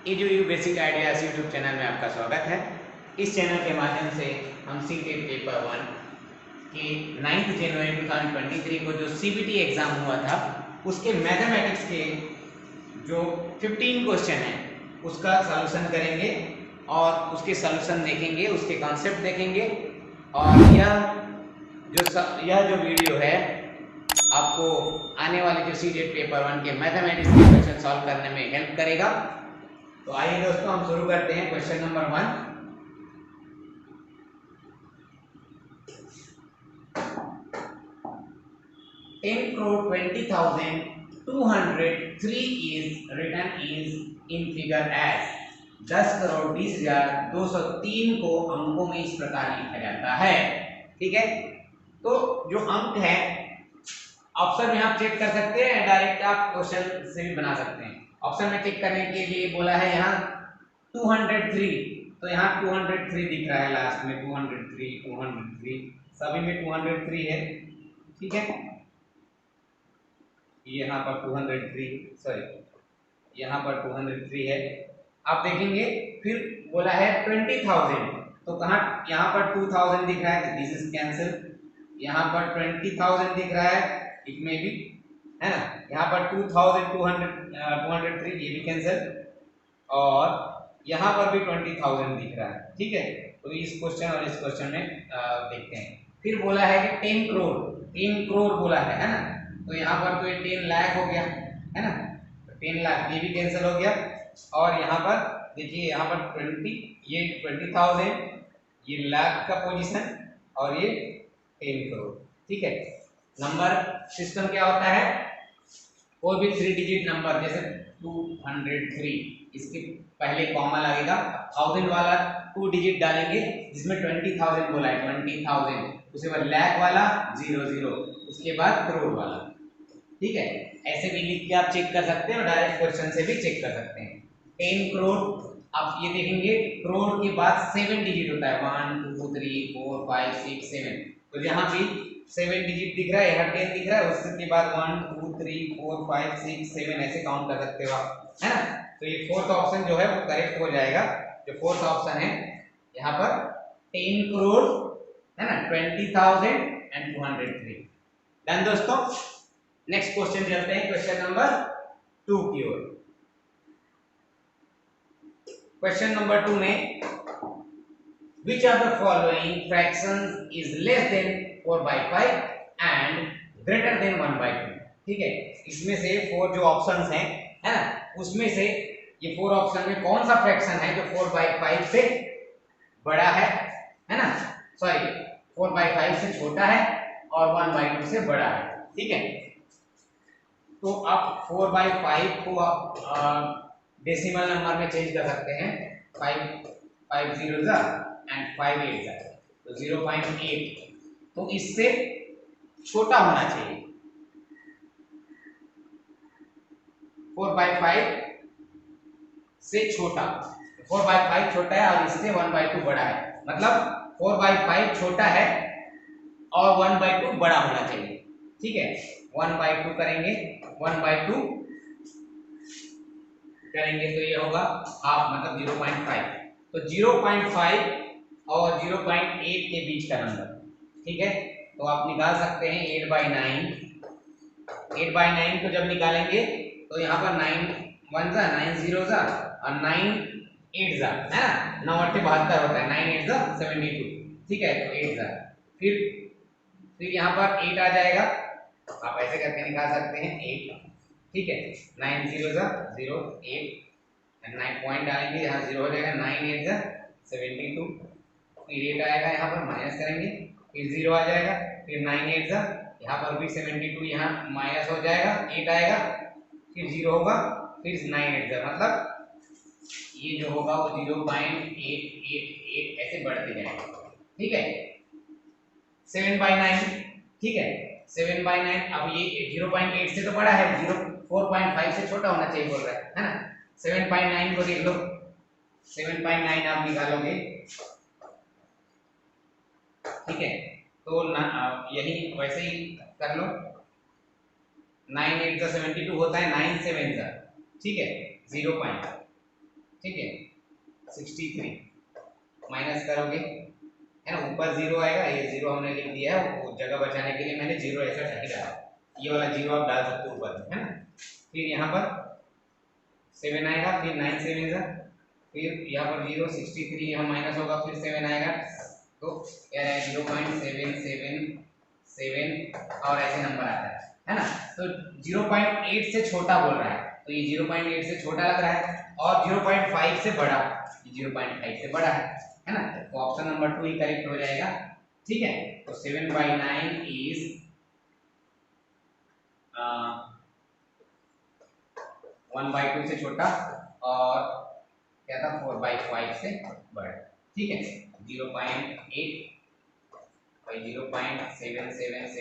EDU basic ideas YouTube channel में आपका स्वागत है। इस चैनल के माध्यम से हम सीटेट पेपर 1 के 9 जनवरी 2023 को जो CBT एग्ज़ाम हुआ था उसके मैथमेटिक्स के जो 15 क्वेश्चन हैं उसका सलूशन करेंगे और उसके सलूशन देखेंगे, उसके कॉन्सेप्ट देखेंगे। और यह जो वीडियो है आपको आने वाले जो सीटेट पेपर 1 के मैथमेटिक्स के क्वेश्चन सॉल्व करने में हेल्प करेगा। तो आइए दोस्तों हम शुरू करते हैं। Question number 1, 10,20,203 is written in figure as 10,20,203 को अंकों में इस प्रकार लिखा जाता है। ठीक है, तो जो अंक है ऑप्शन में आप चेक कर सकते हैं, डायरेक्ट आप क्वेश्चन से भी बना सकते हैं। ऑप्शन में चेक करने के लिए बोला है यहाँ 203, तो यहाँ 203 दिख रहा है लास्ट में, 203 सभी में 203 है। ठीक है, यहाँ पर 203 सॉरी यहाँ पर 203 है। आप देखेंगे फिर बोला है 20,000, तो कहाँ यहाँ पर 2000 दिख रहा है, दिस इज कैंसिल। यहाँ पर 20,000 दिख रहा है, इट में भी है ना। यहाँ पर 2,203 ये भी कैंसिल, और यहाँ पर भी 20,000 दिख रहा है। ठीक है, तो इस क्वेश्चन और इस क्वेश्चन में देखते हैं। फिर बोला है कि 10 करोड़ बोला है ना, तो यहाँ पर तो ये 10 लाख हो गया है ना, तो 10 लाख ये भी कैंसिल हो गया। और यहाँ पर देखिए, यहाँ पर 20, ये 20,000, ये लाख का पोजीशन, और ये 10 करोड़। ठीक है, नंबर सिस्टम क्या होता है, कोई भी 3 डिजिट नंबर जैसे 203, इसके पहले कॉमा लगेगा, 1000 वाला 2 डिजिट डालेंगे जिसमें 20,000 बोला है, 20,000, उसके बाद लाख वाला 00, उसके बाद करोड़ वाला। ठीक है, ऐसे भी लिख के आप चेक कर सकते हैं और डायरेक्ट क्वेश्चन से भी चेक कर सकते हैं। 10 करोड़, आप ये देखेंगे करोड़ के बाद 7 डिजिट होता है, 1 2 3 4 5 6 7, तो यहाँ भी 7 डिजिट दिख रहा है, यहाँ 10 दिख रहा है, उसके बाद 1 2 3 4 5 6 7 ऐसे काउंट कर सकते हो आप, है ना। तो ये फोर्थ ऑप्शन जो है वो करेक्ट हो जाएगा। जो फोर्थ ऑप्शन है यहाँ पर 10 करोड़ है ना, 20,000 एंड 203। डन दोस्तों, नेक्स्ट क्वेश्चन चलते हैं, क्वेश्चन नंबर 2 की ओर। क्वेश्चन नंबर 2 में which of the following fractions is less than 4/5 and greater than 1/2। ठीक है, इसमें से 4 जो ऑप्शंस हैं है ना, उसमें से ये 4 ऑप्शन में कौन सा फ्रैक्शन है जो 4/5 से बड़ा है ना, सॉरी 4/5 से छोटा है और 1/2 से बड़ा है। ठीक है, तो आप 4/5 को आप डेसिमल नंबर में चेंज कर सकते हैं, 5 0 एंड 5 8 तो 0.8, तो इससे छोटा होना चाहिए। 4/5 से छोटा, 4/5 छोटा है और इससे 1/2 बड़ा है, मतलब 4/5 छोटा है और 1/2 बड़ा होना चाहिए। ठीक है, 1/2 करेंगे, 1/2 करेंगे तो ये होगा हाफ, मतलब 0.5, तो 0.5 और 0.8 के बीच का नंबर। ठीक है, तो आप निकाल सकते हैं 8/9। 8/9 को जब निकालेंगे तो यहाँ पर 9 1 जा 9 0 जा और 9 8 जा है ना, 9 8 72 होता है, 9 8 जा 72। ठीक है, तो 8 जा, फिर यहाँ पर 8 आ जाएगा, आप ऐसे करके निकाल सकते हैं 8। ठीक है, 9 0 जा 0 8 एंड 9 पॉइंट डालेंगे, यहाँ 0 हो जाएगा, 9 8 जा 72, फिर 8 आएगा, यहाँ पर माइनस करेंगे, फिर 0 आ जाएगा, फिर 9 8 जा, यहाँ पर भी 72, यहाँ माइनस हो जाएगा, 8 आएगा, फिर 0 होगा, फिर 9 8 जा, मतलब ये जो होगा वो 0.888 ऐसे बढ़ते जाएगा। ठीक है, 7/9। ठीक है, 7/9, अब ये 0.8 से तो बड़ा है, 4.5 से छोटा होना चाहिए बोल रहा है ना। 7/9 को देख लो, 7/9 आप निकालोगे। ठीक है, तो यही वैसे ही कर लो, 9 8 72 होता है, 9 7 ठीक है 0. ठीक है 63 माइनस करोगे है ना, ऊपर जीरो आएगा, ये जीरो हमने लिख दिया है, वो जगह बचाने के लिए मैंने जीरो ऐसा नहीं डाला, ये वाला जीरो आप डाल सकते हो ऊपर, है ना। फिर यहाँ पर 7 आएगा, फिर 9 7 जा, फिर यहाँ पर 0 63 यहाँ माइनस होगा, फिर 7 आएगा, तो क्या है 0.777 और ऐसे नंबर आता है ना। तो 0.8 से छोटा बोल रहा है, तो ये 0.8 से छोटा लग रहा है, और 0.5 से बड़ा, ये 0.5 से बड़ा है ना, तो ऑप्शन नंबर 2 ही करेक्ट हो जाएगा। ठीक है, तो 7/9 इज 1/2 से छोटा, और क्या था 4/5 से बड़ा। ठीक है, 0.8 by 0.777 ऐसे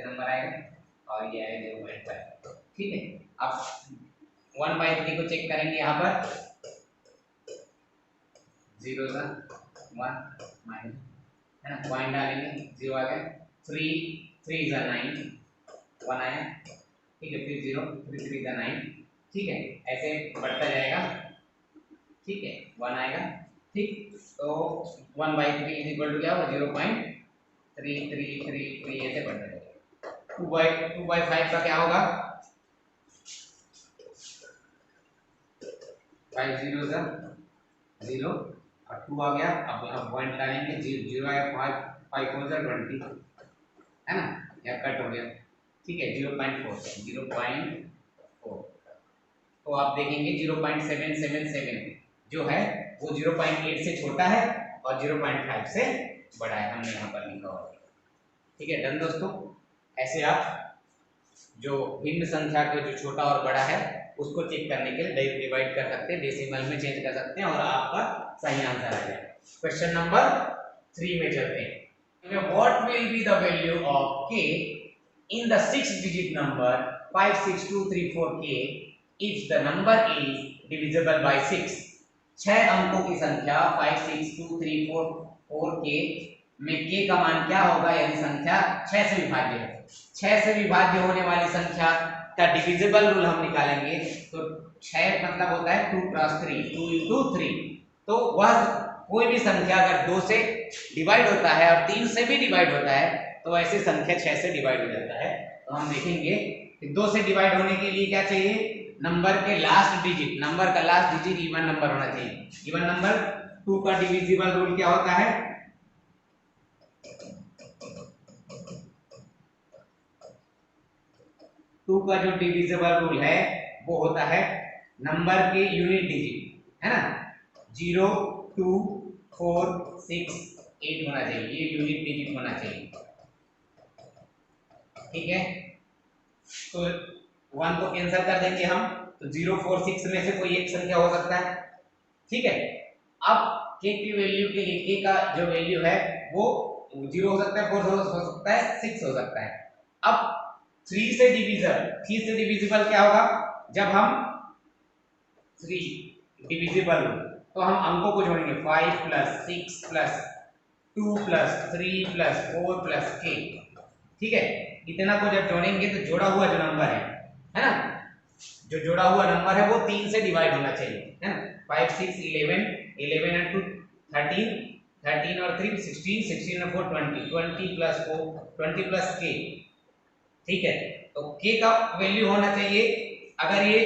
नंबर आएगा, और ये आएगा 0.5। ठीक है, अब 1/3 को चेक करेंगे, यहाँ पर 0 1 माइनस है ना, पॉइंट डालेंगे, 0 आ गया, 3 3 9 1 आया, ठीक है, फिर 0 3 3 9, ठीक है, ऐसे बढ़ता जाएगा। ठीक है, 1 आएगा, ठीक, तो 1/3 इज इक्वल टू क्या होगा 0.3333 ऐसे बढ़ता जाएगा। 2/5 का क्या होगा 5 0 0 और 2 आ गया, अब यहाँ पॉइंट डालेंगे, 0 आया, 5 5 4 20 है ना, यहाँ कट हो गया। ठीक है, 0.4 तो आप देखेंगे 0.777 जो है वो 0.8 से छोटा है और 0.5 से बड़ा है, हमने यहाँ पर लिखा हुआ है। ठीक है, डन दोस्तों। ऐसे आप जो भिन्न संख्या का जो छोटा और बड़ा है उसको चेक करने के लिए डिवाइड कर सकते हैं, डेसिमल में चेंज कर सकते हैं, और आपका सही आंसर आ जाएगा। क्वेश्चन नंबर 3 में चलते हैं। What will be the value of k in the 6-digit number 56234k if the number is divisible by 6? 6 अंकों की संख्या 56234k में k का मान क्या होगा यदि संख्या 6 से विभाज्य है। 6 से विभाज्य होने वाली संख्या का डिविजिबल रूल हम निकालेंगे, तो 6 मतलब होता है 2 + 3 2 × 3, तो वह कोई भी संख्या अगर 2 से डिवाइड होता है और 3 से भी डिवाइड होता है तो ऐसे संख्या 6 से डिवाइड हो जाता है। तो हम देखेंगे कि 2 से डिवाइड होने के लिए क्या चाहिए, नंबर के लास्ट डिजिट, नंबर का लास्ट डिजिट इवन नंबर होना चाहिए। इवन नंबर 2 का डिविजिबल रूल क्या होता है, 2 का जो डिविजिबल रूल है वो होता है नंबर के यूनिट डिजिट, है ना, 0 2 4 6 8 होना चाहिए, ये यूनिट डिजिट होना चाहिए। ठीक है, तो 1 को कैंसिल कर देंगे हम, तो 0 4 6 में से कोई एक संख्या हो सकता है। ठीक है, अब k की वैल्यू के लिए k का जो वैल्यू है वो 0 हो सकता है, 4 हो सकता है, 6 हो सकता है। अब 3 से डिविजिबल क्या होगा, जब हम 3 डिविजिबल तो हम अंकों को जोड़ेंगे 5 + 6 + 2 + 3 + 4 + k। ठीक है, इतना को जब जोड़ेंगे तो जोड़ा हुआ जो नंबर है ना, जो जोड़ा हुआ नंबर है वो 3 से डिवाइड होना चाहिए, है ना। 5 6 11 11 and 2 13 13 और 3 16 16 और 4 20 20 + 4 20 + k। ठीक है, तो k का वैल्यू होना चाहिए, अगर ये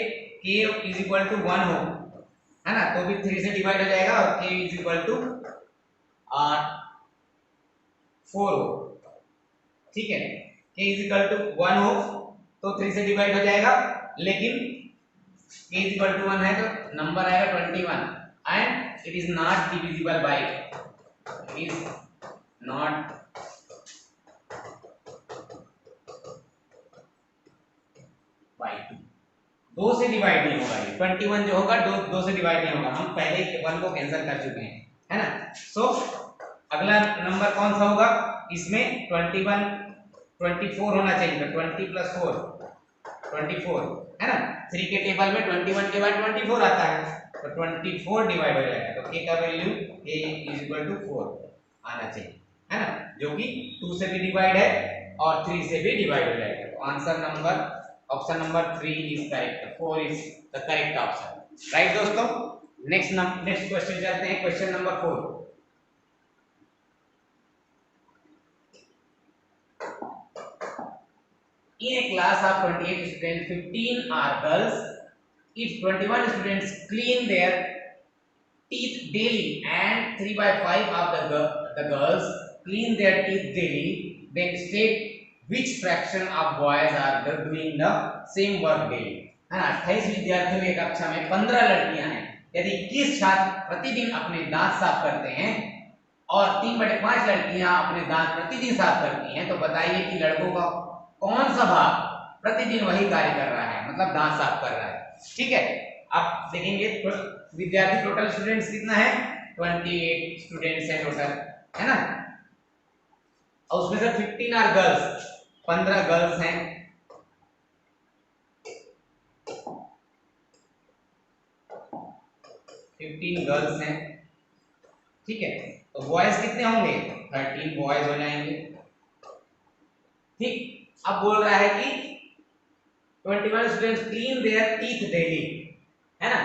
k = 1 हो, है ना, तो भी 3 से डिवाइड हो जाएगा, और k = 4 हो। ठीक है, k = 1 हो तो 3 से डिवाइड हो जाएगा, लेकिन k = 1 है तो नंबर आएगा 21 and it is not divisible by, it is not by 2 से डिवाइड नहीं होगा, ये 21 जो होगा 2 से डिवाइड नहीं होगा, हम पहले ही 1 को कैंसिल कर चुके हैं, है ना। सो अगला नंबर कौन सा होगा, इसमें 21 24 होना चाहिए, तो 20 + 4 24, है ना। 3 के टेबल में 21 के बाद 24 आता है, तो 24 डिवाइड हो जाएगा, तो k का वैल्यू k = 4 आना चाहिए, है ना, जो कि 2 से भी डिवाइड है और 3 से भी डिवाइड हो जाएगा। तो answer number option number 3 is correct, 4 is the correct option, right दोस्तों। नेक्स्ट क्वेश्चन चलते हैं, question number 4। In a class of 28 students, 15 are girls. If 21 students clean their teeth daily and 3 by 5 of the girls clean their teeth daily, then state which fraction of boys are doing the same work daily. है ना, 28 विद्यार्थियों की कक्षा में 15 लड़कियां हैं। यदि 21 छात्र प्रतिदिन अपने दांत साफ करते हैं और 3/5 लड़कियां अपने दांत प्रतिदिन साफ करती हैं, तो बताइए कि लड़कों का कौन सा भाग प्रतिदिन वही कार्य कर रहा है, मतलब दांत साफ कर रहा है। ठीक है, आप देखेंगे विद्यार्थी टोटल स्टूडेंट्स कितना है, 28 स्टूडेंट्स है टोटल, है ना, और उसमें से 15 आर गर्ल्स, 15 गर्ल्स हैं। गर्ल्स हैं, ठीक है, तो बॉयज कितने होंगे, 13 बॉयज हो जाएंगे। ठीक, अब बोल रहा है कि 21 students clean there teeth daily, है ना,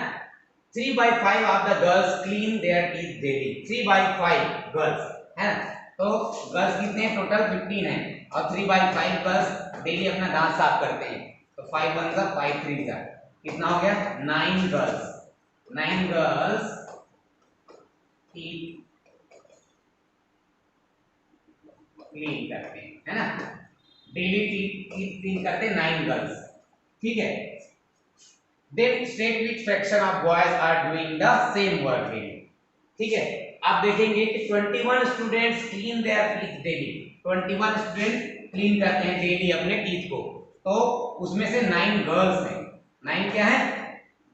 3 by 5 of the girls clean there teeth daily, 3 by 5 girls, है ना, तो गर्ल्स कितने हैं, टोटल 15 हैं, और 3 by 5 गर्ल्स डेली अपना दांत साफ करते हैं, तो 5 1 का 5 3 का कितना हो गया, 9 गर्ल्स, 9 गर्ल्स टीथ क्लीन करते हैं, है ना, डेली टीथ क्लीन करते हैं 9 गर्ल्स। ठीक है, then state which fraction of boys are doing the same work daily। ठीक है, आप देखेंगे कि 21 students clean there teeth daily, 21 student clean करते हैं डेली अपने टीथ को, तो उसमें से 9 गर्ल्स हैं, 9 क्या है,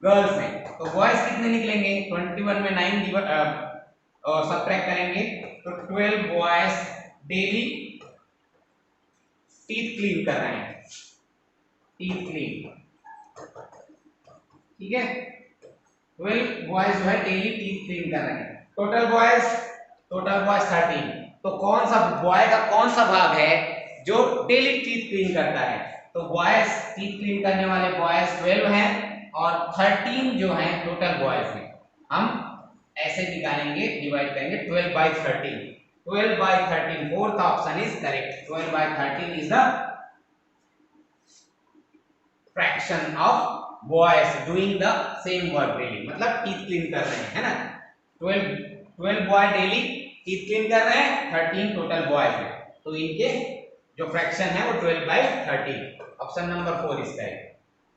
गर्ल्स हैं, तो बॉयज कितने निकलेंगे, 21 में 9 सबट्रैक्ट करेंगे तो 12 बॉयज डेली टीथ क्लीन कर रहे हैं, टीथ क्लीन, ठीक है, 12 बॉयज जो है डेली टीथ क्लीन कर रहे हैं, टोटल बॉयज 13, तो कौन सा बॉय का कौन सा भाग है जो डेली टीथ क्लीन करता है, तो बॉयज टीथ क्लीन करने वाले बॉयज 12 हैं और 13 जो हैं टोटल बॉयज हैं। हम ऐसे निकालेंगे, डिवाइड करेंगे 12 by 13, 12 by 13, fourth option is correct, 12 by 13 is the fraction of boys doing the same work daily, मतलब टीथ क्लीन कर रहे हैं, है ना, 12 बॉय डेली टीथ क्लीन कर रहे हैं, 13 टोटल बॉयज हैं, तो इनके जो फ्रैक्शन है वो 12 by 13, option number 4 is correct.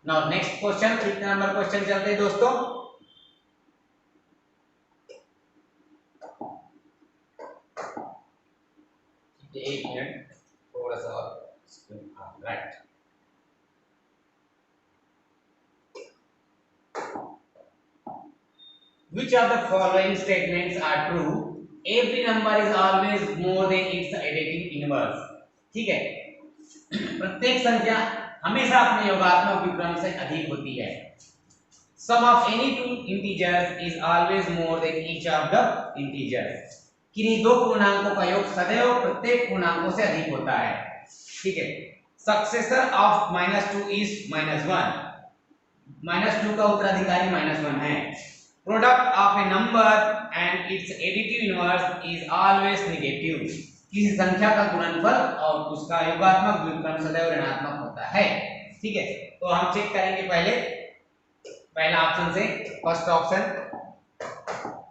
Now next question, कितना नंबर क्वेश्चन चलते हैं दोस्तों, एक मिनट थोड़ा सा और, right, which of the following statements are true, every number is always more than its additive inverse। ठीक है, प्रत्येक संख्या हमेशा अपने योगात्मक विक्रम से अधिक होती है, sum of any two integers is always more than each of the integers, किन्हीं दो पूर्णांकों का योग सदैव प्रत्येक पूर्णांकों से अधिक होता है। ठीक है, सक्सेसर ऑफ -2 इज -1, -2 का उत्तराधिकारी -1 है, product of A number and it's additive inverse is always negative, किसी संख्या का गुणनफल और उसका योगात्मक व्युत्क्रम सदैव ऋणात्मक होता है। ठीक है, तो हम चेक करेंगे पहला ऑप्शन से, फर्स्ट ऑप्शन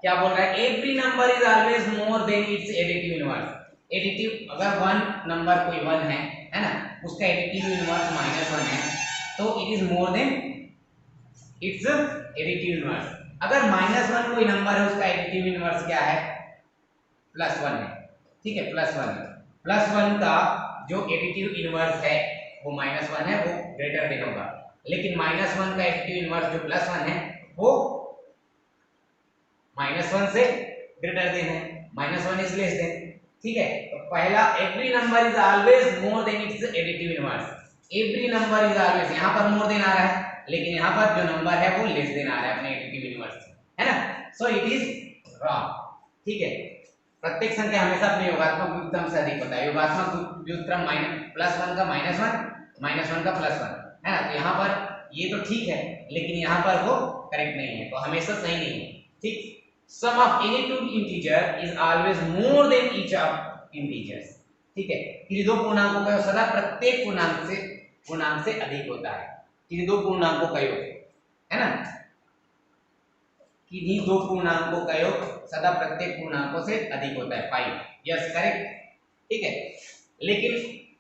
क्या बोल रहा है, every number is always more then it's additive inverse, additive अगर वन नंबर कोई 1 है ना, उसका एडिटिव इनवर्स -1 है, तो it is more than it's additive inverse. अगर -1 कोई नंबर है, उसका एडिटिव इनवर्स क्या है, +1 है, ठीक है, +1 का जो एडिटिव इनवर्स है वो -1 है, वो ग्रेटर देन होगा, लेकिन -1 का एडिटिव इनवर्स जो +1 है वो -1 से ग्रेटर देन है, -1 इज लेस देन। ठीक है, तो पहला every number is always more then it's additive inverse, every number is always, यहाँ पर मोर देन आ रहा है, लेकिन यहाँ पर जो नंबर है वो लेस देन आ रहा है अपने एडिटिव इनवर्स से, है ना, सो इट इज रॉन्ग। ठीक है, प्रत्येक संख्या हमेशा अपने योगात्मक व्युत्क्रम से अधिक होता है, योगात्मक व्युत्क्रम +1 का -1 -1 का +1, है ना, तो यहाँ पर ये तो ठीक है, लेकिन यहाँ पर वो करेक्ट नहीं है, तो हमेशा सही नहीं है। ठीक, sum of any two integer is always more than each of integers, ठीक है। किसी दो पूर्णांकों का योग सदा प्रत्येक पूर्णांक से अधिक होता है। किसी दो पूर्णांकों का योग, है ना, किन्हीं दो पूर्णांकों का योग सदा प्रत्येक पूर्णांकों से अधिक होता है 5, यस करेक्ट, ठीक है। लेकिन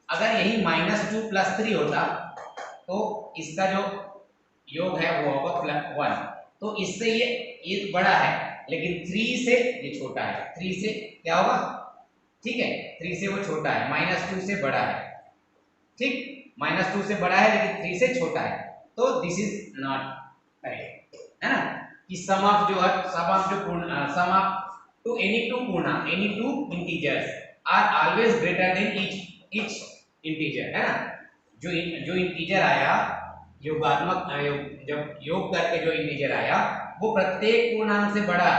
अगर यही -2 + 3 होता तो इसका जो योग है वो होगा +1, तो इससे ये बड़ा है, लेकिन 3 से ये छोटा है। 3 से क्या होगा, ठीक है, 3 से वो छोटा है, -2 से बड़ा है, ठीक, -2 से बड़ा है लेकिन 3 से छोटा है, तो दिस इज नॉट करेक्ट, है ना। कि sum of two any two integers are always greater than each integer, है ना। जो इंटीजर आया योगात्मक जब योग करके जो इंटीजर आया वो प्रत्येक पूर्णांक से बड़ा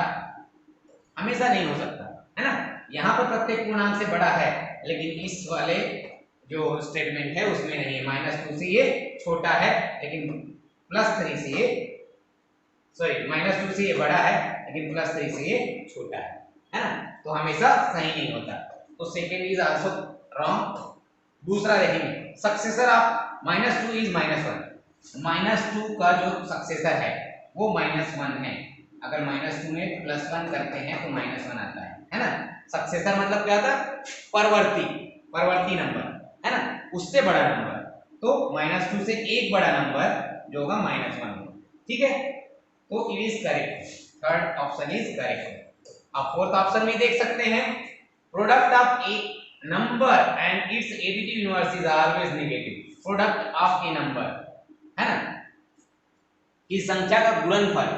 हमेशा नहीं हो सकता, है ना। यहाँ पर प्रत्येक पूर्णांक से बड़ा है, लेकिन इस वाले जो स्टेटमेंट है उसमें नहीं है। -2 से ये छोटा है, लेकिन +3 से ये -2 से ये बड़ा है, लेकिन +3 से ये छोटा है ना। तो हमेशा सही नहीं होता, तो सेकेंड इज आल्सो रॉन्ग। दूसरा देखेंगे, सक्सेसर ऑफ -2 इज -1। -2 का जो सक्सेसर है वो -1 है। अगर -2 में +1 करते हैं तो -1 आता है ना। सक्सेसर मतलब क्या था, परवर्ती नंबर, है ना, उससे बड़ा नंबर। तो -2 से एक बड़ा नंबर जो होगा -1 होगा, ठीक है। तो it is correct, third option is correct. अब फोर्थ ऑप्शन में देख सकते हैं, product of A number and it's additive inverse is always negative. Product of A number, है ना, की संख्या का गुणनफल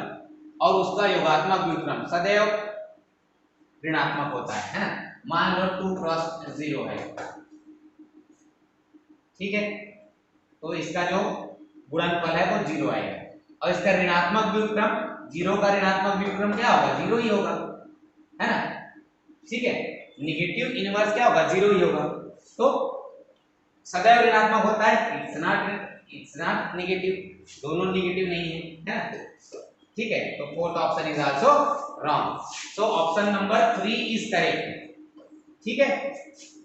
और उसका योगात्मक व्युत्क्रम सदैव ऋणात्मक होता है ना। मान लो 2 क्रॉस 0 है, ठीक है, तो इसका जो गुणनफल है वो 0 आएगा, और इसका ऋणात्मक व्युत्क्रम, 0 का ऋणात्मक व्युत्क्रम क्या होगा, 0 ही होगा, है ना, ठीक है। नेगेटिव इनवर्स क्या होगा, 0 ही होगा, तो सदैव ऋणात्मक होता है। इट्स नॉट नेगेटिव, दोनों नेगेटिव नहीं है ना, ठीक है। तो fourth option is also wrong, so option number 3 is correct, ठीक है।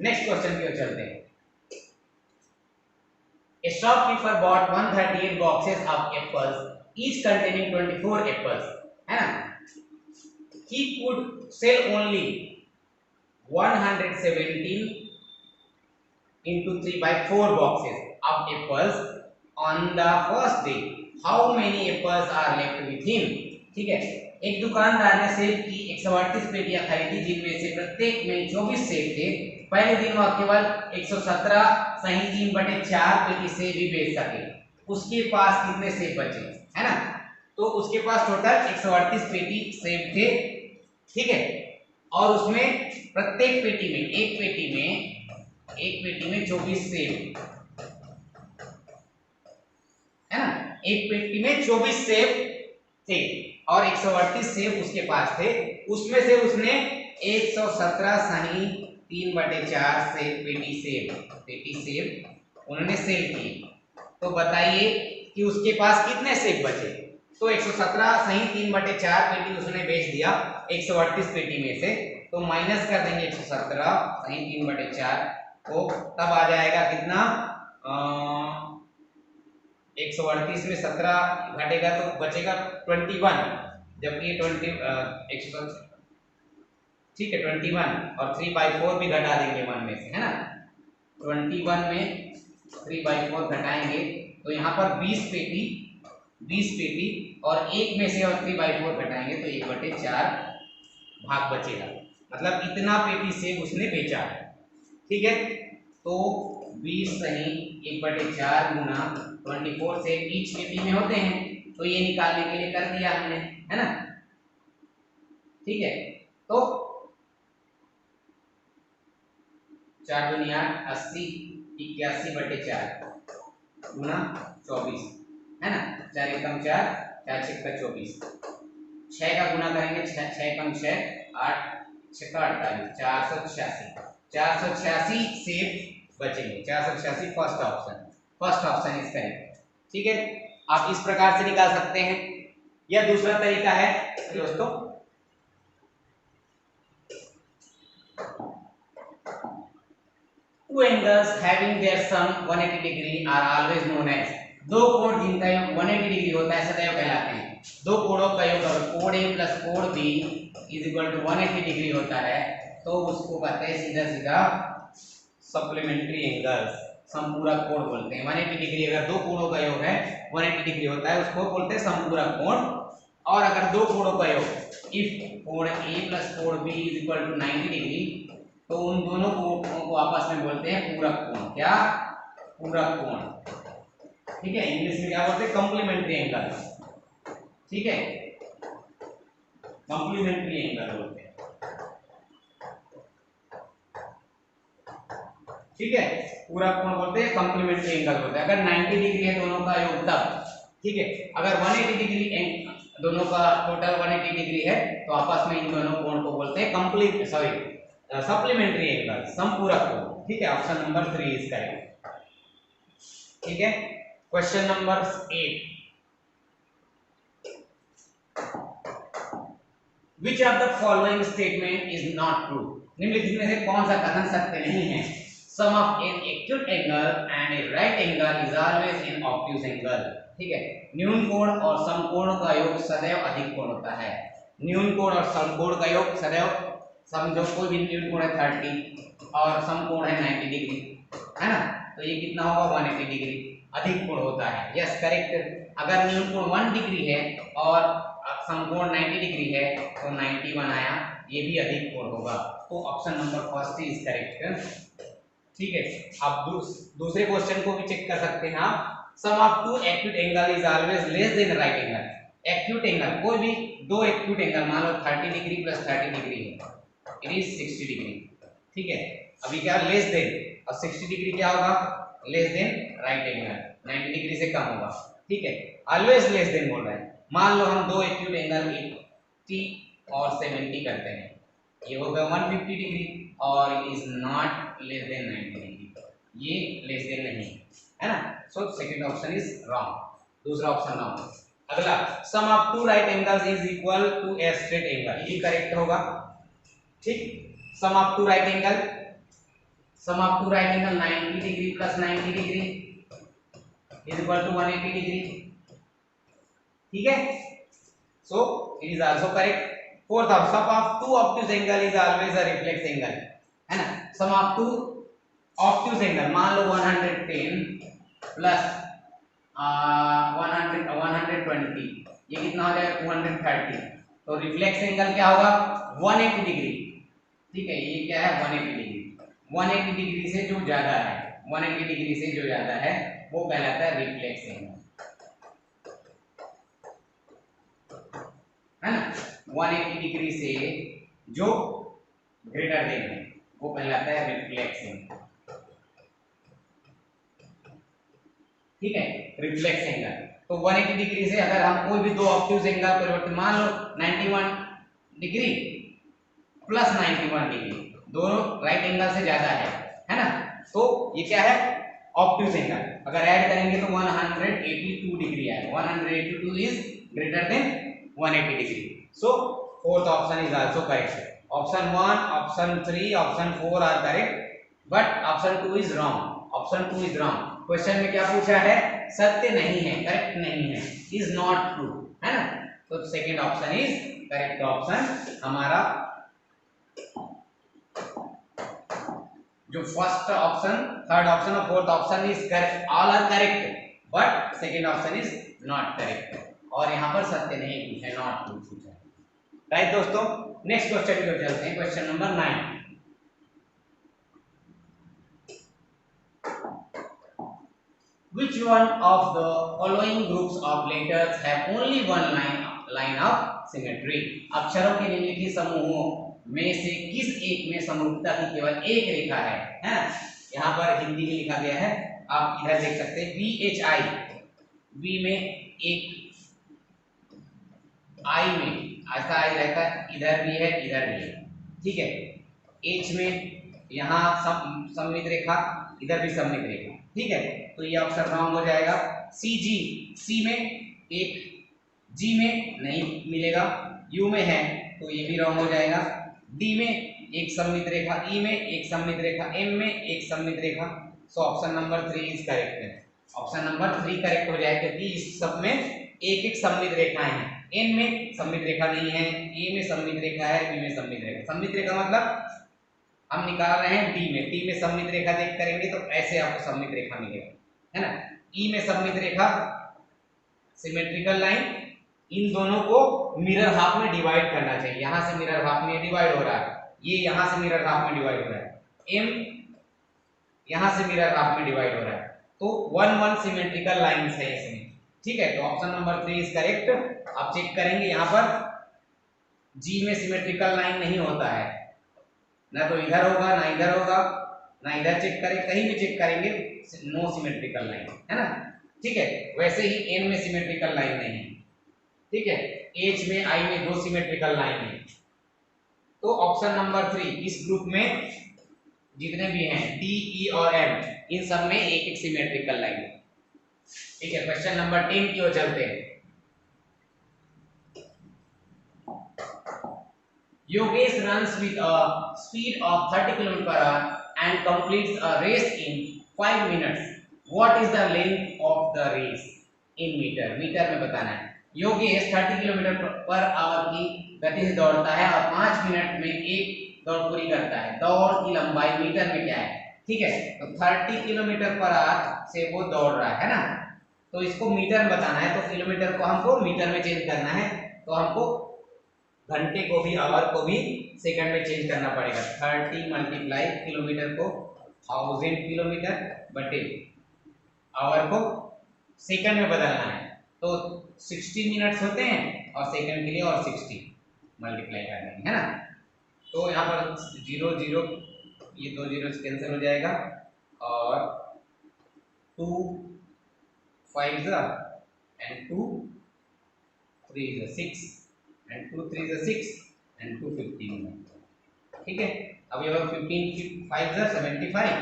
नेक्स्ट क्वेश्चन की ओर चलते हैं। A shopkeeper bought 138 boxes of apples, each containing 24 apples, है ना। He could sell only 117 into 3/4 boxes of apples on the first day. How many apples are left with him? ठीक है, एक दुकानदार ने सेब की 138 पेटियां खरीदी, जिनमें से प्रत्येक में 24 सेब थे। पहले दिन वह केवल 117 सही 3/4 पेटी सेब ही बेच सके। उसके पास कितने सेब बचे, है ना। तो उसके पास टोटल 138 पेटी सेब थे, ठीक है, और उसमें प्रत्येक पेटी में एक पेटी में 24 सेब, है ना, एक पेटी में 24 सेब थे और 138 सेब उसके पास थे। उसमें से उसने 117 सही 3/4 से पेटी सेब उन्होंने सेल किए। तो बताइए कि उसके पास कितने सेब बचे। तो 117 सही 3/4 पेटी उसने बेच दिया 138 पेटी में से, तो माइनस कर देंगे 117 सही 3/4, तो तब आ जाएगा कितना, 138 में 17 घटेगा तो बचेगा 21, जबकि 20 ठीक है 21, और 3/4 भी घटा देंगे 1 में से, है ना। 21 में 3/4 घटाएंगे तो यहाँ पर 20 पेटी और एक में से और 3/4 घटाएंगे तो 1/4 भाग बचेगा। मतलब इतना पेटी सेब उसने बेचा है, ठीक है। तो 20 सही 1/4 गुना 24 से ईच पेटी में होते हैं, तो ये निकालने के लिए कर दिया हमने, है ना, ठीक है। तो 4 दूनी 8 80 81/4 गुना 24, है ना, 4 एकम 4 4 छक्का 24, 6 का गुना करेंगे 6 एकम 6 8 छक्का 48 486 सेब बचेंगे। 486 फर्स्ट ऑप्शन इज करेक्ट, ठीक है। आप इस प्रकार से निकाल सकते हैं, या दूसरा तरीका है दोस्तों, two angles having their sum 180 degree are always known as, दो कोण जिनका योग 180 डिग्री होता है सदैव कहलाते हैं। दो कोणों का योग अगर कोण A प्लस कोण B is equal to 180 degree होता है तो उसको कहते हैं सीधा सीधा सप्लीमेंट्री एंगल्स, समपूरक कोण बोलते हैं। 180 डिग्री अगर दो कोणों का योग है 180 डिग्री होता है उसको बोलते हैं समपूरक कोण। और अगर दो कोणों का योग इफ कोण A प्लस कोण B is equal to 90 degree तो उन दोनों कोणों को आपस में बोलते हैं पूरक कोण। क्या? पूरक कोण। ठीक है, इंग्लिश में क्या बोलते हैं? Complementary angle. ठीक है, कॉम्प्लीमेंट्री एंगल बोलते हैं। ठीक है, पूरक कोण बोलते हैं, कॉम्प्लीमेंट्री एंगल बोलते हैं। अगर 90 डिग्री है दोनों का योग तब। ठीक है, अगर 180 डिग्री दोनों का टोटल 180 डिग्री है तो आपस में इन दोनों कोण को बोलते हैं सप्लीमेंट्री एंगल, समपूरक कोण। ठीक है, ऑप्शन नंबर 3 इज करेक्ट। ठीक है, question number 8, which of the following statement is not true? निम्नलिखित में से कौन सा कथन सत्य नहीं है? Sum of an acute angle and a right angle is always an obtuse angle. ठीक है, न्यून कोण और समकोण का योग सदैव अधिक कोण होता है। न्यून कोण और समकोण का योग सदैव, समझो कोई भी न्यून कोण है 30 और समकोण है 90 डिग्री, है ना, तो ये कितना होगा? 180 डिग्री, अधिक कोण होता है। Yes correct. अगर न्यून कोण 1 डिग्री है और समकोण 90 डिग्री है तो 91 आया, ये भी अधिक कोण होगा। तो option number first is correct. ठीक है, अब दूसरे क्वेश्चन को भी चेक कर सकते हैं आप। Sum of two acute angle is always less than right angle. Acute angle, कोई भी दो एक्यूट एंगल, मान लो 30 डिग्री प्लस 30 डिग्री है, इट इज 60 डिग्री। ठीक है, अभी क्या लेस देन, और 60 डिग्री क्या होगा? Less than right angle, 90 degree से कम होगा। ठीक है, ऑलवेज लेस देन बोल रहे हैं। मान लो हम दो एक्यूट एंगल 80 और 70 करते हैं, ये हो गया 150 डिग्री और it is not less than 90 degree, ये लेस देन नहीं है ना। So second option is wrong, दूसरा ऑप्शन रॉन्ग। अगला, sum of two right angles is equal to a straight angle, ये करेक्ट होगा। ठीक, sum of two right angle, sum of two right angle 90 degree plus 90 degree is equal to 180 degree. ठीक है, so it is also correct. Fourth, some of two obtuse angle is always a reflex angle, है ना। Sum of two obtuse angle, मान लो 110 plus 120, ये कितना हो जाएगा? 230। तो रिफ्लेक्स एंगल क्या होगा? 180 डिग्री। ठीक है, ये क्या है? 180 डिग्री। 180 डिग्री से जो ज्यादा है, 180 डिग्री से जो ज्यादा है वो कहलाता है रिफ्लेक्स एंगल, है ना। 180 डिग्री से जो ग्रेटर देन है वो कहलाता है रिफ्लेक्स एंगल। ठीक है, रिफ्लेक्स एंगल। तो 180 डिग्री से अगर हम कोई भी दो ऑब्ट्यूज एंगल परिवर्तन, मान लो 91 डिग्री प्लस 91 डिग्री, दोनों राइट एंगल से ज्यादा है ना, तो ये क्या है? Obtuse angle. अगर ऐड करेंगे तो 182 डिग्री आएगा, 182 is greater than 180 degree. So fourth option is also correct. Option 1, option 3, option 4 are correct, but option 2 is wrong. Option 2 is wrong. Question में क्या पूछा है? सत्य नहीं है, करेक्ट नहीं है, इज नॉट ट्रू, है ना। तो second option is correct option हमारा। जो फर्स्ट ऑप्शन, थर्ड ऑप्शन और fourth option is correct, all are correct, but second option is not correct. और यहाँ पर सत्य नहीं पूछा, नॉट ट्रू पूछा। राइट दोस्तों, नेक्स्ट क्वेश्चन की ओर चलते हैं। Question number 9, which one of the following groups of letters have only one line of symmetry? अक्षरों के निम्नलिखित समूहों में से किस एक में समरूपता की केवल एक रेखा है ना। यहाँ पर हिंदी में लिखा गया है, आप इधर देख सकते हैं BHI, B में एक, I में ऐसा I रहता है, इधर भी है इधर भी है। ठीक है, H में यहाँ सममित रेखा, इधर भी सममित रेखा। ठीक है, तो ये ऑप्शन रॉन्ग हो जाएगा। CG, C में एक, जी में नहीं मिलेगा, यू में है तो ये भी रॉन्ग हो जाएगा, डी में एक सममित रेखा, ई में एक सममित रेखा, एम में एक सममित रेखा। So option number 3 is correct है। ऑप्शन नंबर 3 करेक्ट हो जाएगा क्योंकि इस सब में एक एक सममित रेखाएं हैं। एन में सममित रेखा नहीं है, ए में सममित रेखा है, बी में सममित रेखा। सममित रेखा मतलब हम निकाल रहे हैं डी में, डी में सममित रेखा देख करेंगे तो ऐसे आपको सममित रेखा मिलेगा, है ना। ई में सममित रेखा, सिमेट्रिकल लाइन, इन दोनों को मिरर हाफ में डिवाइड करना चाहिए। यहां से मिरर हाफ में डिवाइड हो रहा है, ये यहां से मिरर हाफ में डिवाइड हो रहा है, एम यहां से मिरर हाफ में डिवाइड हो रहा है, तो 1 1 सिमेट्रिकल लाइंस है इसमें, ठीक है। तो ऑप्शन नंबर 3 इज करेक्ट। आप चेक करेंगे यहां पर जी में सिमेट्रिकल लाइन नहीं होता है, ना तो इधर होगा ना इधर होगा, ना इधर चेक करें, कहीं भी चेक करेंगे नो सिमेट्रिकल लाइन, है ना, ठीक है। वैसे ही एन में सिमेट्रिकल लाइन नहीं है, ठीक है। एच में, आई में 2 सिमेट्रिकल लाइन है। तो ऑप्शन नंबर 3 इस ग्रुप में जितने भी हैं डी, ई और एम, इन सब में एक एक सिमेट्रिकल लाइन है, ठीक है। क्वेश्चन नंबर 10 की ओर चलते हैं। Yogesh runs with a speed of 30 km/h and completes a race in 5 minutes. What is the length of the race in meter? Meter में बताना है। योगेश 30 km/h की गति से दौड़ता है और 5 मिनट में एक दौड़ पूरी करता है। दौड़ की लंबाई मीटर में क्या है, ठीक है। तो 30 km/h से वो दौड़ रहा है ना, तो इसको मीटर में बताना है, तो किलोमीटर को हमको मीटर में चेंज करना है, तो हमको घंटे को भी, आवर को भी सेकंड में चेंज करना पड़ेगा। 30 मल्टीप्लाई किलोमीटर को 1000 किलोमीटर बटे आवर को सेकंड में बदलना है, तो 60 मिनट्स होते हैं और सेकंड के लिए और 60 मल्टीप्लाई कर देंगे, है ना। तो यहाँ पर 0 0, ये 2 जीरो कैंसिल हो जाएगा और 2 5 and 2 3 6 and 2 3 6 and 2 15, ठीक है। अब ये 15 5 75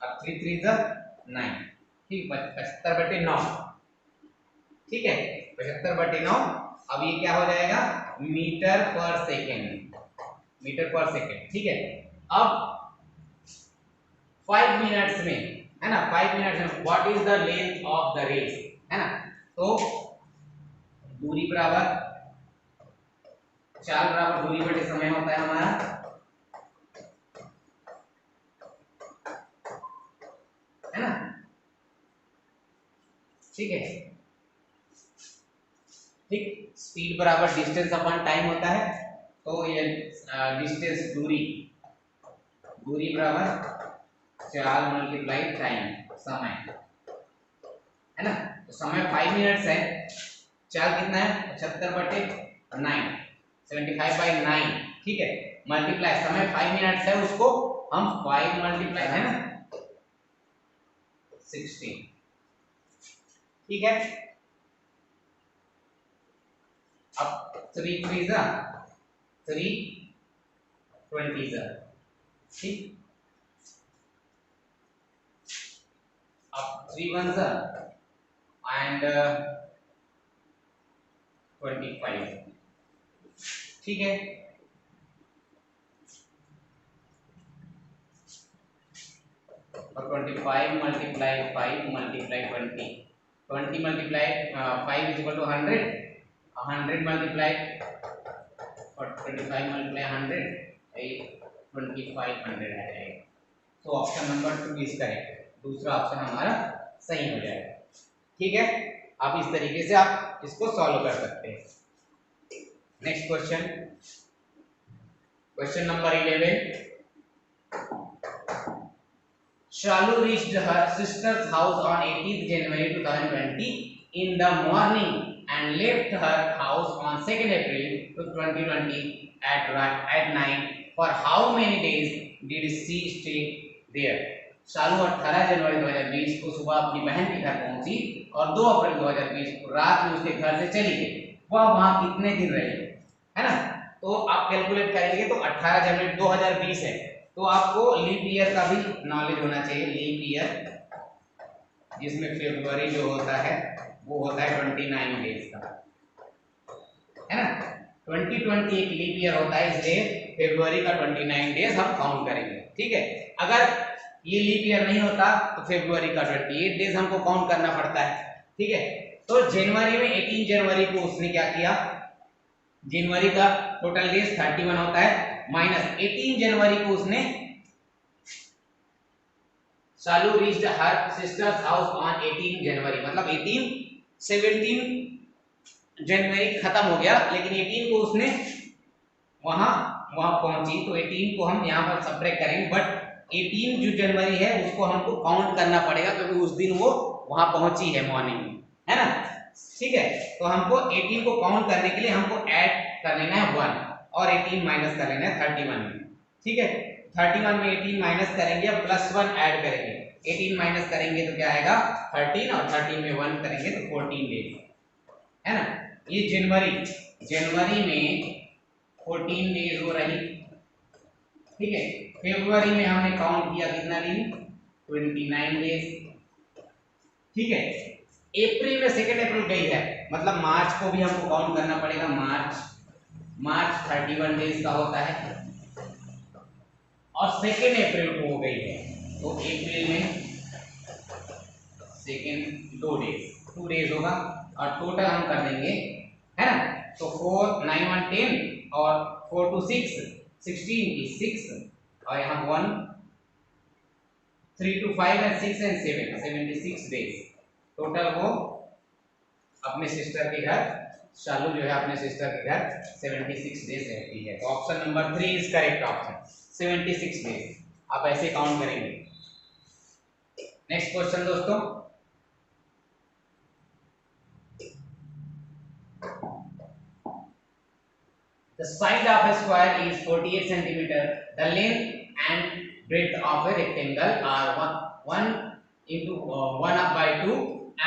और 3 3 9, ठीक, 75/9, ठीक है, 75/9। अब ये क्या हो जाएगा, मीटर पर सेकेंड, मीटर पर सेकेंड, ठीक है। अब 5 मिनट्स में, है ना, 5 मिनट्स में what is the length of the race, है ना। तो दूरी बराबर चाल बराबर दूरी बटे समय होता है हमारा, है ना, ठीक है, ठीक। स्पीड बराबर डिस्टेंस अपॉन टाइम होता है, तो ये डिस्टेंस दूरी, दूरी बराबर चाल मल्टीप्लाई टाइम, समय, है ना। तो समय 5 मिनट्स है, चाल कितना है 75/9, 75/9, ठीक है, मल्टीप्लाई समय 5 मिनट्स है, उसको हम 5 मल्टीप्लाई, है ना, 60, ठीक है। अब 3 3 3 20, ठीक। अब 3 1 and 25, ठीक है। और 25 multiply 5 multiply 20, 20 multiply 5 is equal to 100, 100 multiply और 25 मल्टीप्लाई 100, 2500 आ जाएगा। तो ऑप्शन नंबर 2 इज करेक्ट, दूसरा ऑप्शन हमारा सही हो जाएगा, ठीक है। आप इस तरीके से आप इसको सॉल्व कर सकते हैं। Next question, question number 11। Shalu reached her sister's house on 18th January 2020 in the morning and left her house on 2nd April 2020 at night. For how many days did she stay there? शालू 18 जनवरी 2020 को सुबह अपनी बहन के घर पहुंची और 2 अप्रैल 2020 को रात में उसके घर से चली गई। वह वहां कितने दिन रही, है ना। तो आप कैलकुलेट करेंगे तो 18 जनवरी 2020 है, तो आपको लीप ईयर का भी नॉलेज होना चाहिए। लीप ईयर जिसमें फरवरी जो होता है वो होता है 29 डेज का, है ना। 2020 एक लीप ईयर होता है, इसलिए फरवरी का 29 डेज हम काउंट करेंगे, ठीक है। अगर ये लीप ईयर नहीं होता तो फरवरी का 28 डेज हमको काउंट करना पड़ता है, ठीक है। तो जनवरी में 18 जनवरी को उसने क्या किया, जनवरी का टोटल डेज 31 होता है, माइनस 18 जनवरी को उसने Shalu reached her sisters house on 18 January, मतलब 17 जनवरी खत्म हो गया, लेकिन 18 को उसने वहां पहुंची, तो 18 को हम यहाँ पर सब्ट्रैक्ट करेंगे, बट 18 जो जनवरी है उसको हमको काउंट करना पड़ेगा क्योंकि उस दिन वो वहां पहुंची है मॉर्निंग में, है ना, ठीक है। तो हमको 18 को काउंट करने के लिए हमको ऐड कर लेना है 1 और 18 माइनस कर लेना है 31 में, ठीक है। 31 में 18 माइनस करेंगे, प्लस 1 ऐड करेंगे, 18 माइनस करेंगे तो क्या आएगा 13, और 13 में 1 करेंगे तो 14 डेज, है ना। ये जनवरी में 14 डेज हो रही, ठीक है। फरवरी में हमने काउंट किया कितना दिन, 29 डेज, ठीक है। अप्रैल में 2 अप्रैल गई है, मतलब मार्च को भी हमको काउंट करना पड़ेगा, मार्च 31 डेज का होता है, और 2 अप्रैल को हो गई है, तो अप्रैल में सेकेंड 2 डेज होगा, और टोटल हम कर देंगे, है ना। तो 4 9 1 10 और 4 2 6 16 is 6, और यहाँ 1 3 2 5 and 6 and 7 76 डेज टोटल। वो अपने सिस्टर के घर, शालू जो है अपने सिस्टर के घर 76 डेज रहती है, तो option number 3 is correct option, 76 days. आप ऐसे काउंट करेंगे। नेक्स्ट क्वेश्चन दोस्तों, the side of a square is 48 centimeter. The length and breadth of a rectangle are 1 into 1 up by 2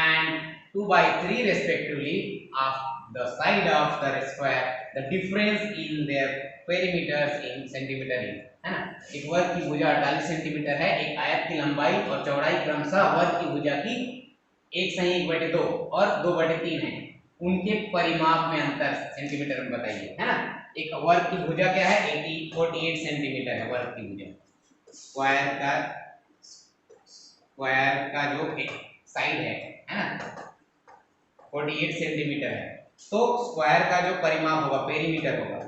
and 2 by 3 respectively of the side of the square. The difference in their perimeters in centimeter is, है ना। एक वर्ग की भुजा 48 centimetre है, एक आयत की लंबाई और चौड़ाई क्रमशः वर्ग की भुजा की 1/2 और 2/3 है, उनके परिमाप में अंतर सेंटीमीटर में बताइए, है ना। एक वर्ग की भुजा क्या है, 48 सेंटीमीटर है वर्ग की भुजा, स्क्वायर का जो साइड है ना 48 सेंटीमीटर है, तो स्क्वायर का जो परिमाप होगा पेरीमीटर होगा,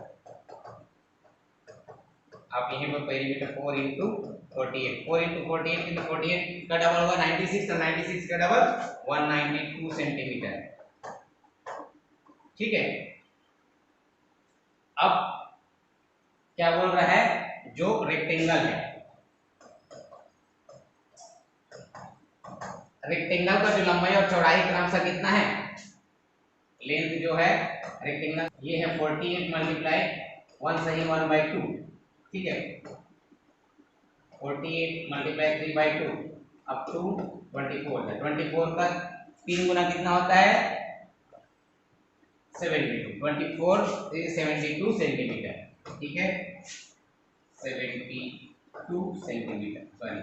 आप यहीं पर पेरीमीटर 4 into 48 into 48 का डबल होगा 96, तो 96 का डबल 192 सेंटीमीटर, ठीक है। अब क्या बोल रहा है, जो रेक्टेंगल है, रेक्टेंगल का जो लंबाई और चौड़ाई क्रमशः कितना है, लेंथ जो है रेक्टेंगल ये है 48 मल्टीप्लाई 1 सही 1/2, ठीक है। 48 मल्टीप्लाई 3/2 अप टू 24 है, 24 का 3 गुना कितना होता है 72, 24 72 सेंटीमीटर, ठीक है, 72 सेंटीमीटर, सॉरी।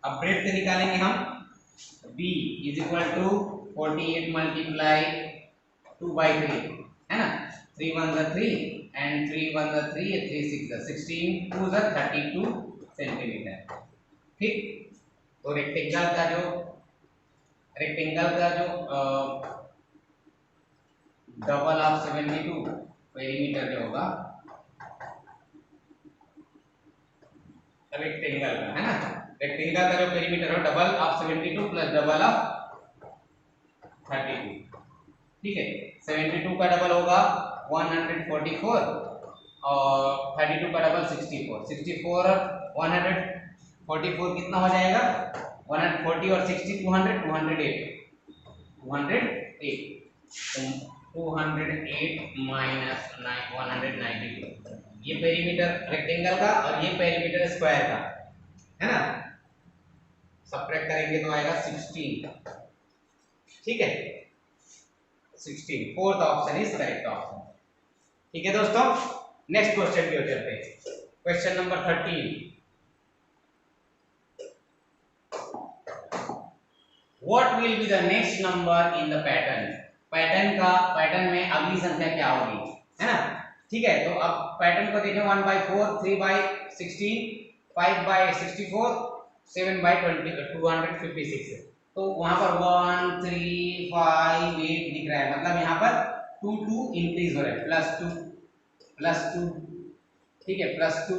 अब ब्रेड्थ निकालेंगे हम, b is equal to 48 multiply 2/3, है ना, 3 1 3 एंड 3 1 3 3 6 16 2 32 सेंटीमीटर, ठीक। तो रेक्टेंगल का जो डबल ऑफ 72 पेरीमीटर जो होगा रेक्टेंगल का, है ना, रेक्टेंगल का जो पेरीमीटर है double of 72 plus double of 32, ठीक है। 72 का डबल होगा 144 और 32 का डबल 64 और 144 कितना हो जाएगा 140 और 60 208 तो 208 माइनस 192, ये पेरीमीटर रेक्टेंगल का और ये पेरीमीटर स्क्वायर का, है ना, सब्ट्रैक्ट करेंगे तो आएगा 16, ठीक है, 16, fourth option is correct option, ठीक है दोस्तों। नेक्स्ट क्वेश्चन की ओर चलते हैं, question number 13, what will be the next number in the pattern, pattern में अगली संख्या क्या होगी, है ना। ठीक है, तो अब पैटर्न को देखें, 1/4, 3/16, 5/64, 7/256। तो वहां पर 1 3 5 8 दिख रहा है, मतलब यहाँ पर 2 2 इंक्रीज हो रहा है, +2, ठीक है, +2।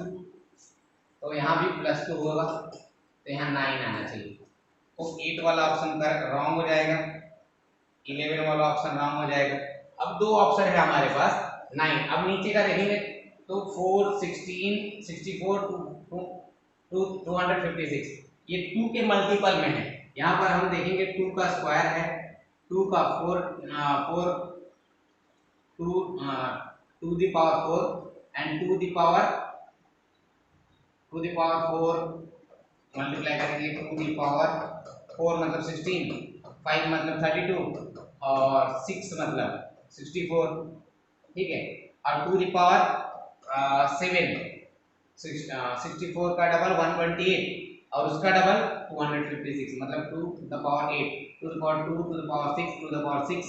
तो यहाँ भी +2 होगा, तो यहाँ 9 आना चाहिए। तो 8 वाला ऑप्शन रॉन्ग हो जाएगा, 11 वाला ऑप्शन रॉन्ग हो जाएगा। अब दो ऑप्शन है हमारे पास, 9। अब नीचे का देखेंगे तो 4 16 64 256, ये 2 के मल्टीपल में है। यहाँ पर हम देखेंगे 2 का स्क्वायर है, 2 का 4 4 2 to the power 4 and to the power 4 multiply करेंगे, टू दी पावर 4 मतलब 16, 5 मतलब 32 और 6 मतलब 64, ठीक है। और टू दी पावर 7, 64 का डबल 128 और उसका डबल 256, मतलब 2 to the power 8, to the power 2, to the power 6, to the power 6,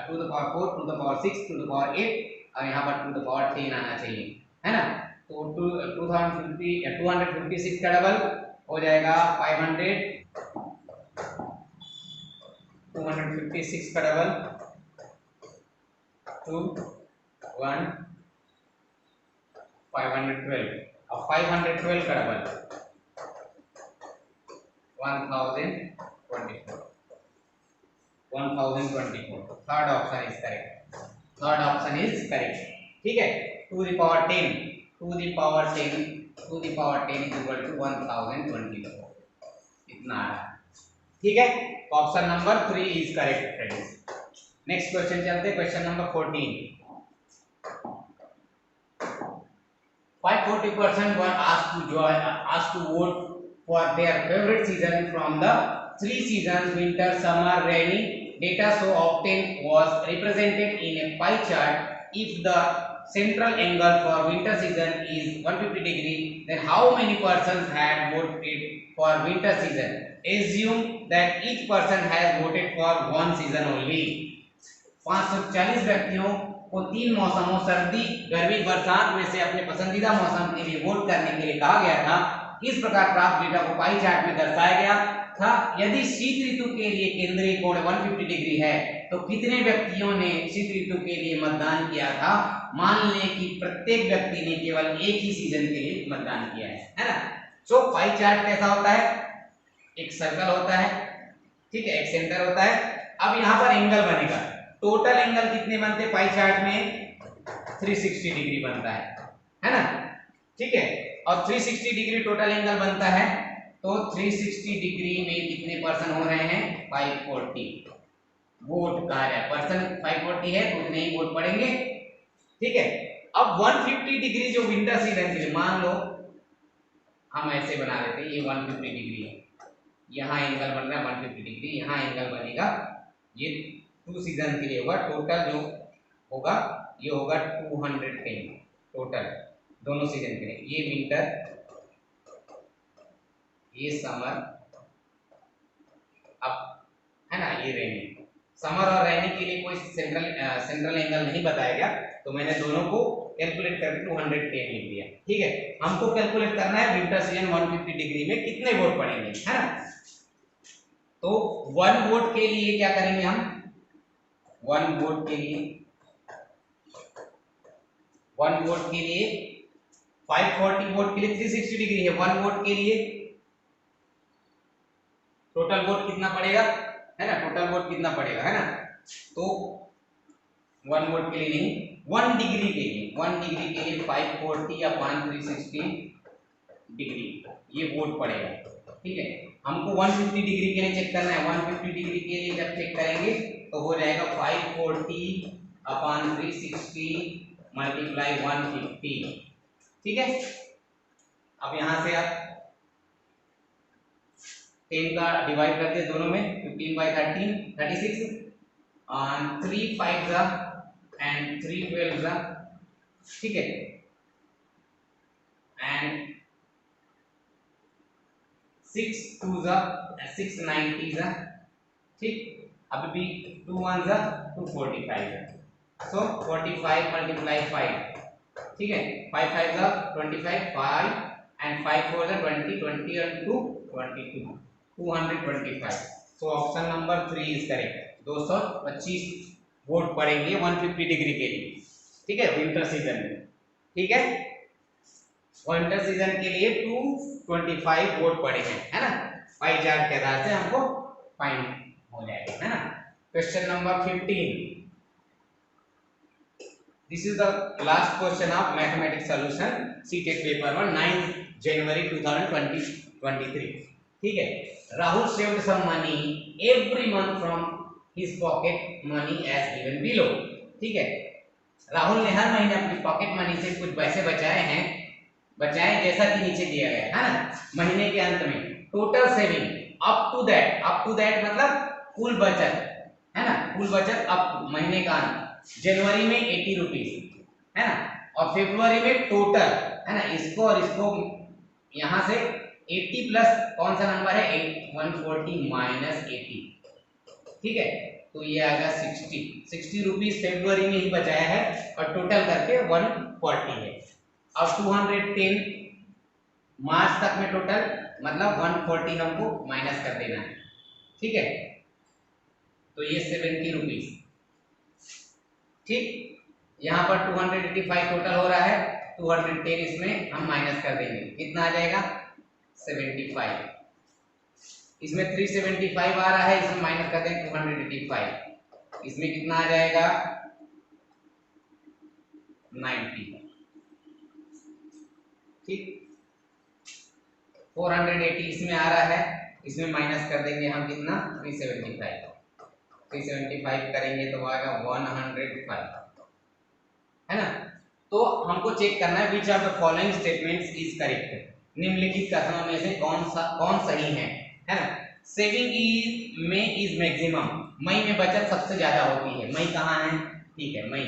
to the power 4, to the power 6, to the power 8 और यहाँ पर टू द पावर 10 आना चाहिए, है ना। तो 256 का डबल हो जाएगा 500, 256 का डबल 2 1 512 और 512 का double 1024। Third option is correct, ठीक है। To the power 10 to the power 10 to the power 10 is equal to 1024, इतना आ रहा है, ठीक है। Option number 3 is correct friends. Next question चलते हैं, question number 14। 540% were asked to vote for their favorite season from the three seasons: winter, summer, rainy. Data so obtained was represented in a pie chart. If the central angle for winter season is 150 degree, then how many persons had voted for winter season? Assume that each person has voted for one season only. 540 व्यक्तियों को 3 मौसमों सर्दी, गर्मी, बरसात में से अपने पसंदीदा मौसम के लिए वोट करने के लिए कहा गया था। इस प्रकार प्राप्त डेटा को पाई चार्ट में दर्शाया गया था। यदि शीत ऋतु के लिए केंद्रीय कोण 150 डिग्री है तो कितने व्यक्तियों ने शीत ऋतु के लिए मतदान किया था? मान लें कि प्रत्येक व्यक्ति ने केवल एक ही सीजन के लिए मतदान किया है ना। सो पाई चार्ट कैसा होता है? एक सर्कल होता है, ठीक है, एक सेंटर होता है। अब यहाँ पर एंगल बनेगा, टोटल एंगल कितने बनते पाई चार्ट में? 360 डिग्री बनता है ना, ठीक है। और 360 डिग्री टोटल एंगल बनता है, तो 360 डिग्री में कितने पर्सन हो रहे हैं? 540 वोट कहा जाए, पर्सन 540 है तो उतने ही वोट पड़ेंगे, ठीक है। अब 150 डिग्री जो विंटर सीजन के लिए, मान लो हम ऐसे बना देते हैं, ये 150 डिग्री है, यहाँ एंगल बन रहा है 150 डिग्री, यहाँ एंगल बनेगा, ये 2 सीजन के लिए होगा। टोटल जो होगा ये होगा 210 टोटल दोनों सीजन के लिए। ये विंटर, ये समर, अब है ना, ये रेनी। समर और रेनी के लिए कोई सेंट्रल एंगल नहीं बताया गया, तो मैंने दोनों को कैलकुलेट करके 210 लिख दिया, ठीक है। हमको कैलकुलेट करना है विंटर सीजन 150 डिग्री में कितने वोट पड़ेंगे, है ना। तो 1 वोट के लिए क्या करेंगे हम? 1 वोट के लिए 540 वोट के लिए 360 डिग्री है, 1 वोट के लिए टोटल वोट कितना पड़ेगा, है ना, टोटल वोट कितना पड़ेगा, है ना। तो 1 वोट के लिए नहीं, 1 डिग्री के लिए, 1 डिग्री के लिए 540 या 360 डिग्री ये वोट पड़ेगा, ठीक है। हमको 150 डिग्री के लिए चेक करना है। 150 डिग्री के लिए जब चेक करेंगे तो हो जाएगा 540 अपॉन 360 मल्टीप्लाई 150, ठीक है। अब यहाँ से आप 10 का डिवाइड करते हैं दोनों में, 15/13 36 और 3 5 जा एंड 3 12 जा, ठीक है, एंड 6 2 जा 6 90 जा, ठीक। अभी भी 2 1 जा 245 है, सो 45 मल्टीप्लाई 5, ठीक है, 5 5 जा 25, 5 एंड 5 4 जा 20, 20 and 2 22, 225। So option number 3 is correct. 225 vote पड़ेंगे 150 डिग्री के लिए, ठीक है, विंटर सीजन में, ठीक है, विंटर सीजन के लिए 225 वोट पड़े हैं, है ना, पाई चार्ट के आधार से हमको फाइंड हो जाएगा, है ना। Question number 15, this is the last question of mathematics solution CTET paper 1 9 January 2023, ठीक है। Rahul saved some money every month from his pocket money as given below, ठीक है, राहुल ने हर महीने अपनी पॉकेट मनी से कुछ पैसे बचाए जैसा कि नीचे दिया गया है ना। महीने के अंत में total saving up to that मतलब कुल बचत, है ना, कुल बचत अप महीने का अंत जनवरी में 80 रुपीज, है ना, और फरवरी में टोटल, है ना, इसको और इसको यहां से 80 प्लस कौन सा नंबर है 140 माइनस 80, ठीक है, तो ये आएगा 60 रुपीज फरवरी में ही बचाया है और टोटल करके 140 है। अब 210 मार्च तक में टोटल मतलब 140 हमको माइनस कर देना है, ठीक है, तो ये 70 रुपीज, ठीक, यहाँ पर 285 टोटल हो रहा है, 210 इसमें हम माइनस कर देंगे, कितना आ जाएगा 75, इसमें 375 आ रहा है, इसमें माइनस कर देंगे 285, इसमें कितना आ जाएगा 90, ठीक, 480 इसमें आ रहा है, इसमें माइनस कर देंगे हम कितना 375 करेंगे तो आएगा 105, है ना। तो हमको चेक करना है विच of the following statements is correct, निम्नलिखित कथनों में से कौन सही है ना। सेविंग इज में इज मैक्सिमम, मई में बचत सबसे ज्यादा होती है, मई कहाँ है, ठीक है, मई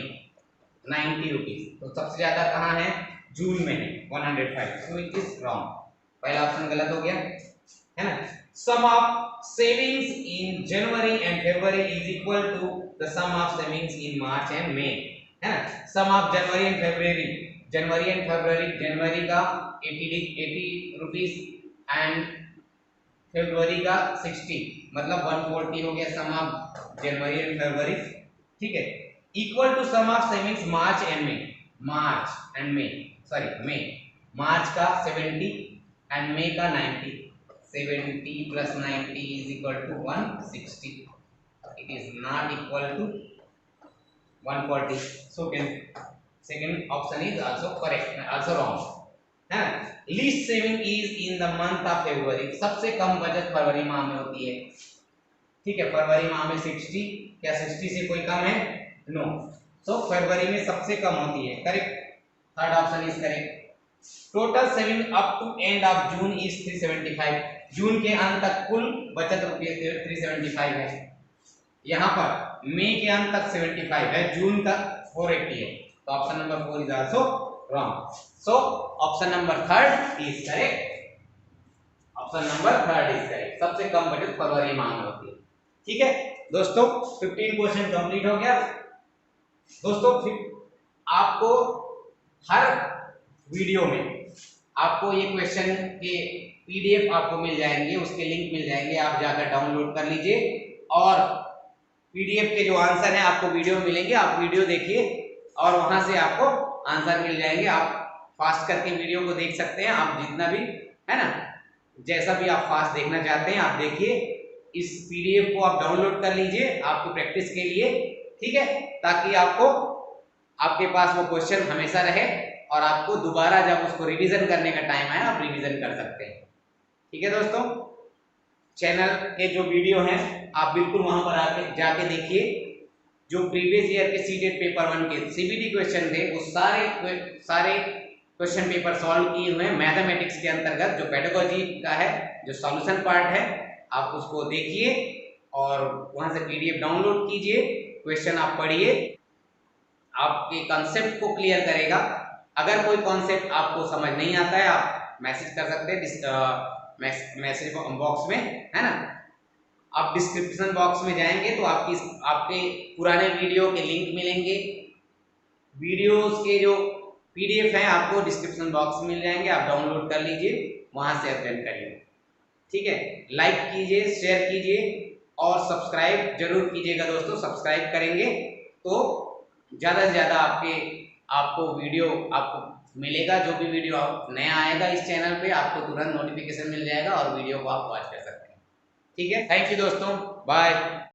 90 रुपीज, तो सबसे ज्यादा कहाँ है जून में है 105, सो इट इज रॉन्ग, पहला ऑप्शन गलत हो गया, है ना। Sum of savings in January and February is equal to the sum of savings in March and May, है ना। सम ऑफ जनवरी एंड फरवरी, जनवरी का 80 रुपीज एंड फरवरी का 60 मतलब 140 हो गया सम ऑफ जनवरी एंड फरवरी, ठीक है, equal to sum of savings March and May मार्च का 70 एंड मई का 90, 70 plus 90 is equal to 160, it is not equal to 140, so second option is also correct, also wrong, है ना। Least saving is in the month of February, सबसे कम बचत फरवरी माह में होती है, ठीक है, फरवरी माह में 60, क्या 60 से कोई कम है, नो, सो फरवरी में सबसे कम होती है, correct, third option is correct. Total saving up to end of June is 375, जून के अंत तक कुल बचत रुपये 375 है, यहाँ पर मई के अंत तक 75 है, जून तक 480 है, तो option number 4 is also wrong, so option number 3 is correct, option number 3 is correct, सबसे कम बचत फरवरी माह में होती है, ठीक है दोस्तों। 15 क्वेश्चन कंप्लीट हो गया दोस्तों। आपको हर वीडियो में आपको ये क्वेश्चन के पीडीएफ आपको मिल जाएंगे, उसके लिंक मिल जाएंगे, आप जाकर डाउनलोड कर लीजिए और पीडीएफ के जो आंसर हैं आपको वीडियो मिलेंगे, आप वीडियो देखिए और वहां से आपको आंसर मिल जाएंगे, आप फास्ट करके वीडियो को देख सकते हैं, आप जितना भी, है ना, जैसा भी आप फास्ट देखना चाहते हैं आप देखिए, इस पीडीएफ को आप डाउनलोड कर लीजिए आपकी प्रैक्टिस के लिए, ठीक है, ताकि आपको आपके पास वो क्वेश्चन हमेशा रहे और आपको दोबारा जब उसको रिवीजन करने का टाइम आए आप रिवीजन कर सकते हैं, ठीक है दोस्तों। चैनल के जो वीडियो हैं आप बिल्कुल वहां पर आके जाके देखिए, जो प्रीवियस ईयर के सीटेट पेपर 1 के सीबीटी क्वेश्चन थे वो सारे क्वेश्चन पेपर सॉल्व किए हुए हैं मैथमेटिक्स के अंतर्गत, जो पेडागोजी का है, जो सॉल्यूशन पार्ट है, आप उसको देखिए और वहां से पीडीएफ डाउनलोड कीजिए, क्वेश्चन आप पढ़िए, आपके कॉन्सेप्ट को क्लियर करेगा। अगर कोई कॉन्सेप्ट आपको समझ नहीं आता है आप मैसेज कर सकते हैं मैसेज बॉक्स में, है ना, आप डिस्क्रिप्शन बॉक्स में जाएंगे तो आपके पुराने वीडियो के लिंक मिलेंगे। वीडियोस के जो पीडीएफ हैं आपको डिस्क्रिप्शन बॉक्स में मिल जाएंगे, आप डाउनलोड कर लीजिए, वहां से अध्ययन करिए। ठीक है, लाइक कीजिए, शेयर कीजिए और सब्सक्राइब जरूर कीजिएगा दोस्तों। सब्सक्राइब करेंगे तो ज़्यादा से ज़्यादा आपको वीडियो आपको मिलेगा। जो भी वीडियो नया आएगा इस चैनल पे आपको तुरंत नोटिफिकेशन मिल जाएगा और वीडियो को आप वॉच कर सकते हैं। ठीक है, थैंक यू दोस्तों, बाय।